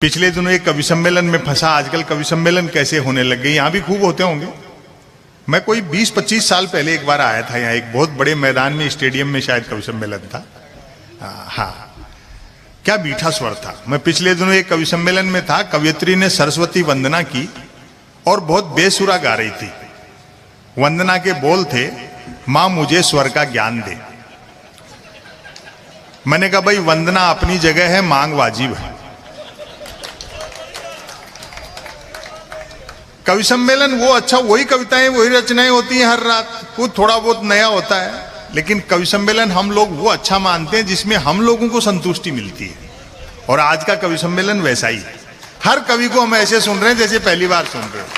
पिछले दिनों एक कवि सम्मेलन में फंसा। आजकल कवि सम्मेलन कैसे होने लग गए, यहां भी खूब होते होंगे। मैं कोई 20-25 साल पहले एक बार आया था यहाँ, एक बहुत बड़े मैदान में, स्टेडियम में शायद कवि सम्मेलन था। हाँ, क्या मीठा स्वर था। मैं पिछले दिनों एक कवि सम्मेलन में था, कवयित्री ने सरस्वती वंदना की और बहुत बेसुरा गा रही थी। वंदना के बोल थे, मां मुझे स्वर का ज्ञान दे। मैंने कहा भाई वंदना अपनी जगह है, मांग वाजिब है। कवि सम्मेलन वो अच्छा, वही कविताएं वही रचनाएं होती हैं हर रात, वो थोड़ा बहुत नया होता है। लेकिन कवि सम्मेलन हम लोग वो अच्छा मानते हैं जिसमें हम लोगों को संतुष्टि मिलती है। और आज का कवि सम्मेलन वैसा ही है। हर कवि को हम ऐसे सुन रहे हैं जैसे पहली बार सुन रहे हैं।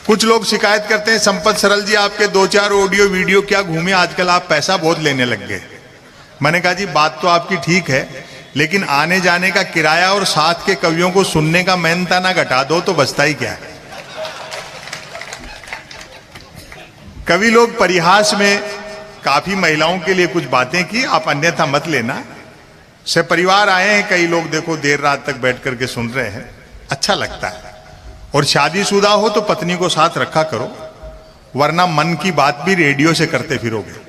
कुछ लोग शिकायत करते हैं, संपत सरल जी आपके 2-4 ऑडियो वीडियो क्या घूमे, आजकल आप पैसा बहुत लेने लग गए। मैंने कहा जी बात तो आपकी ठीक है, लेकिन आने जाने का किराया और साथ के कवियों को सुनने का मेहनता ना घटा दो तो बचता ही क्या है। कवि लोग परिहास में काफी महिलाओं के लिए कुछ बातें की, आप अन्यथा मत लेना। से परिवार आए हैं कई लोग, देखो देर रात तक बैठ करके सुन रहे हैं, अच्छा लगता है। और शादीशुदा हो तो पत्नी को साथ रखा करो, वरना मन की बात भी रेडियो से करते फिरोगे।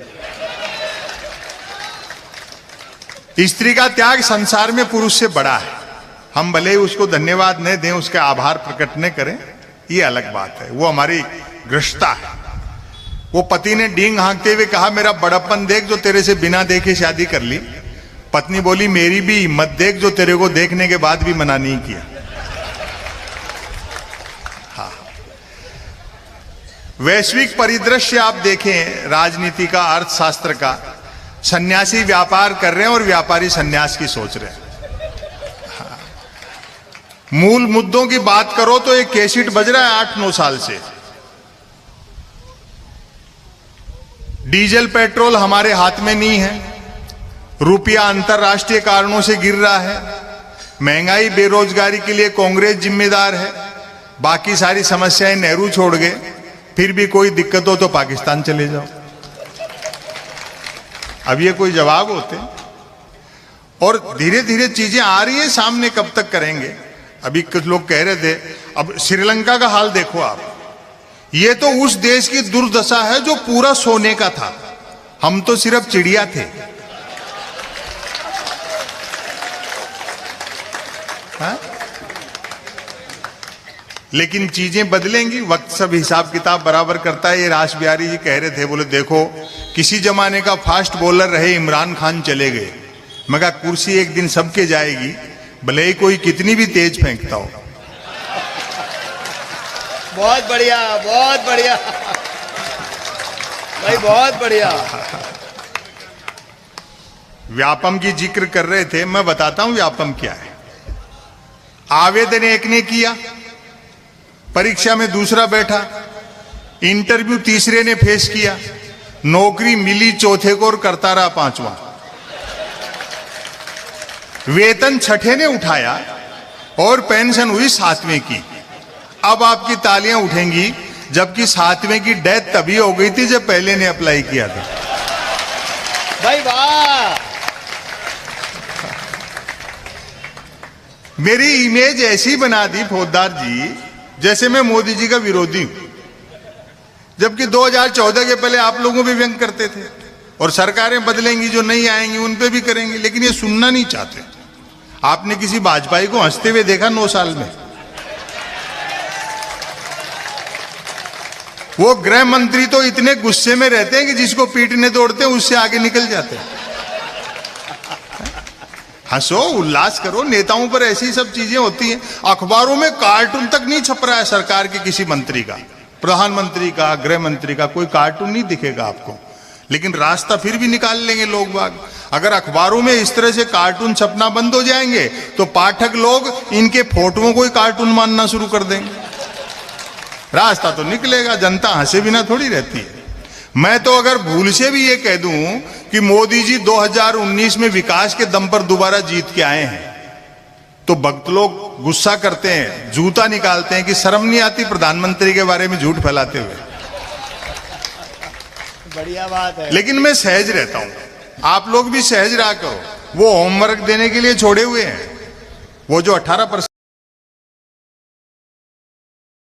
स्त्री का त्याग संसार में पुरुष से बड़ा है। हम भले ही उसको धन्यवाद न दें, उसके आभार प्रकट न करें, ये अलग बात है, वो हमारी गृहस्था है। वो पति ने डींग हाँकते हुए कहा, मेरा बड़प्पन देख जो तेरे से बिना देखे शादी कर ली। पत्नी बोली, मेरी भी हिम्मत देख जो तेरे को देखने के बाद भी मना नहीं किया। हाँ, वैश्विक परिदृश्य आप देखें, राजनीति का, अर्थशास्त्र का, सन्यासी व्यापार कर रहे हैं और व्यापारी सन्यास की सोच रहे हैं। हाँ। मूल मुद्दों की बात करो तो एक कैसेट बज रहा है 8-9 साल से। डीजल पेट्रोल हमारे हाथ में नहीं है, रुपया अंतरराष्ट्रीय कारणों से गिर रहा है, महंगाई बेरोजगारी के लिए कांग्रेस जिम्मेदार है, बाकी सारी समस्याएं नेहरू छोड़ गए। फिर भी कोई दिक्कत हो तो पाकिस्तान चले जाओ। अब ये कोई जवाब होते? और धीरे धीरे चीजें आ रही है सामने, कब तक करेंगे। अभी कुछ लोग कह रहे थे, अब श्रीलंका का हाल देखो आप। ये तो उस देश की दुर्दशा है जो पूरा सोने का था, हम तो सिर्फ चिड़िया थे। हा? लेकिन चीजें बदलेंगी, वक्त सब हिसाब किताब बराबर करता है। ये रास बिहारी जी कह रहे थे, बोले देखो किसी जमाने का फास्ट बॉलर रहे इमरान खान चले गए, मगर कुर्सी एक दिन सबके जाएगी, भले ही कोई कितनी भी तेज फेंकता हो। बहुत बढ़िया, बहुत बढ़िया भाई, बहुत बढ़िया। व्यापम की जिक्र कर रहे थे, मैं बताता हूं व्यापम क्या है। आवेदन एक ने किया, परीक्षा में दूसरा बैठा, इंटरव्यू तीसरे ने फेस किया, नौकरी मिली चौथे को और करता रहा 5वां। वेतन छठे ने उठाया और पेंशन हुई 7वें की। अब आपकी तालियां उठेंगी, जबकि 7वें की डेथ तभी हो गई थी जब पहले ने अप्लाई किया था। भाई वाह। मेरी इमेज ऐसी बना दी फौजदार जी जैसे मैं मोदी जी का विरोधी हूं, जबकि 2014 के पहले आप लोगों पे व्यंग करते थे। और सरकारें बदलेंगी, जो नहीं आएंगी उन पे भी करेंगे, लेकिन ये सुनना नहीं चाहते। आपने किसी वाजपेयी को हंसते हुए देखा 9 साल में? वो गृह मंत्री तो इतने गुस्से में रहते हैं कि जिसको पीटने दौड़ते हैं उससे आगे निकल जाते हैं। हंसो, उल्लास करो, नेताओं पर ऐसी सब चीजें होती हैं। अखबारों में कार्टून तक नहीं छप रहा है सरकार के किसी मंत्री का, प्रधानमंत्री का, गृह मंत्री का, कोई कार्टून नहीं दिखेगा आपको। लेकिन रास्ता फिर भी निकाल लेंगे लोग बाग। अगर अखबारों में इस तरह से कार्टून छपना बंद हो जाएंगे तो पाठक लोग इनके फोटोओं को ही कार्टून मानना शुरू कर देंगे। रास्ता तो निकलेगा, जनता हंसे बिना थोड़ी रहती है। मैं तो अगर भूल से भी ये कह दूं कि मोदी जी 2019 में विकास के दम पर दोबारा जीत के आए हैं, तो भक्त लोग गुस्सा करते हैं, जूता निकालते हैं कि शर्म नहीं आती प्रधानमंत्री के बारे में झूठ फैलाते हुए। बढ़िया बात है। लेकिन मैं सहज रहता हूं, आप लोग भी सहज रहा करो। वो होमवर्क देने के लिए छोड़े हुए हैं, वो जो 18%